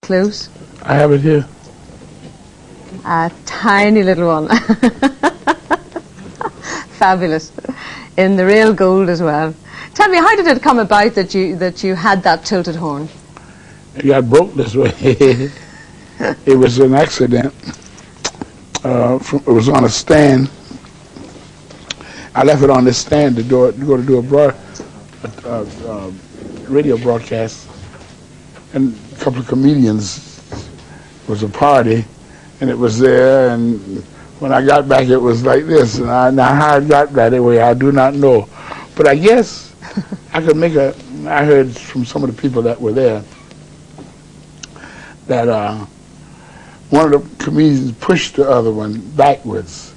close? I have it here. A tiny little one. Fabulous. In the real gold as well. Tell me, how did it come about that you had that tilted horn? It got broke this way. It was an accident. It was on a stand. I left it on this stand to go to do a radio broadcast, and a couple of comedians. It was a party, and it was there. And when I got back, it was like this. And now how I got that way, I do not know. But I guess I could make a. I heard from some of the people that were there that one of the comedians pushed the other one backwards,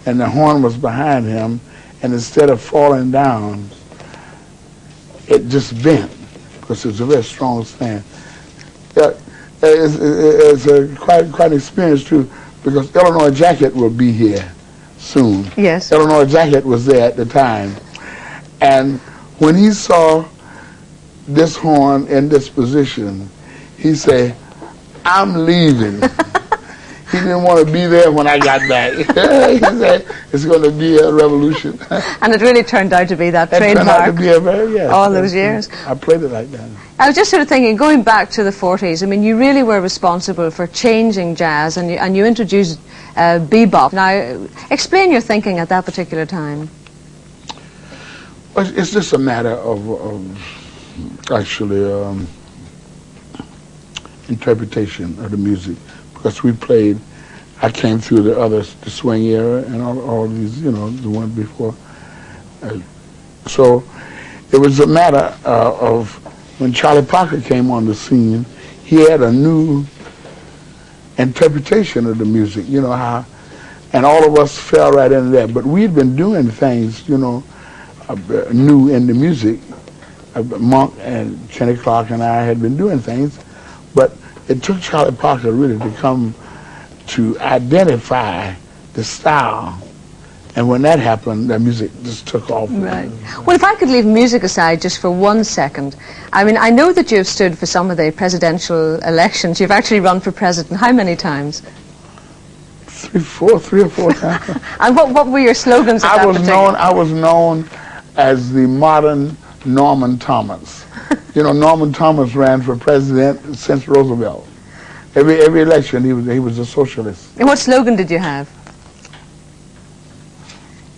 and the horn was behind him, and instead of falling down, it just bent, because it's a very strong stand. It's quite an experience too, because Illinois Jacket will be here soon. Yes. Illinois Jacket was there at the time, and when he saw this horn in this position, he said, "I'm leaving." He didn't want to be there when I got back. He said, "It's going to be a revolution." And it really turned out to be that trademark. It turned out to be a very, yes, all those years. I played it like that. I was just sort of thinking, going back to the 40s, I mean, you really were responsible for changing jazz, and you introduced bebop. Now, explain your thinking at that particular time. Well, it's just a matter of actually interpretation of the music, because we played. I came through the swing era and all these, the one before. So it was a matter of when Charlie Parker came on the scene, he had a new interpretation of the music, how, and all of us fell right into that. But we'd been doing things, new in the music. Monk and Kenny Clark and I had been doing things, but it took Charlie Parker really to come to identify the style. And when that happened, the music just took off. Right. Well, if I could leave music aside just for 1 second, I mean, I know that you've stood for some of the presidential elections. You've actually run for president. How many times? Three or four times. And what were your slogans at that particular? I was known as the modern Norman Thomas. Norman Thomas ran for president since Roosevelt. Every election, he was a socialist. And what slogan did you have?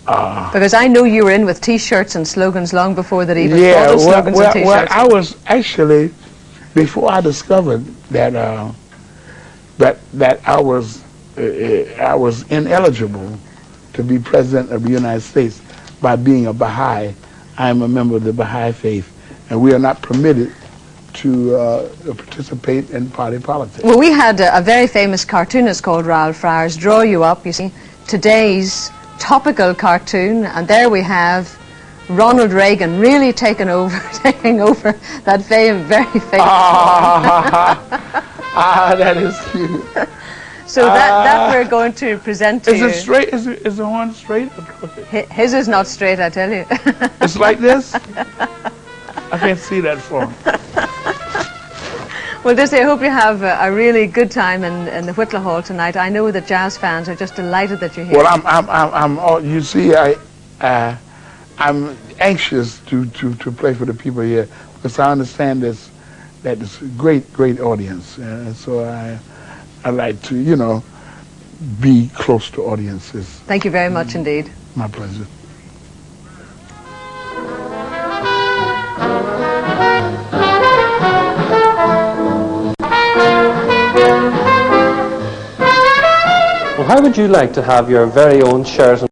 Because I know you were in with T-shirts and slogans long before that even thought of slogans and T-shirts. Well, I was actually, before I discovered that that I was ineligible to be president of the United States by being a Baha'i. I am a member of the Baha'i faith, and we are not permitted to participate in party politics. Well, we had a very famous cartoonist called Raoul Friars draw you up, you see, today's topical cartoon, and there we have Ronald Reagan really taking over that very famous that is cute. So that we're going to present to you. Is it straight? Is the horn straight or crooked? His is not straight, I tell you. It's like this? I can't see that far. Well, Dizzy, I hope you have a really good time in the Whitla Hall tonight. I know that jazz fans are just delighted that you're here. Well, you see, I'm anxious to play for the people here, because I understand that it's a great audience, and so I like to, be close to audiences. Thank you very much indeed. My pleasure. Well, how would you like to have your very own shares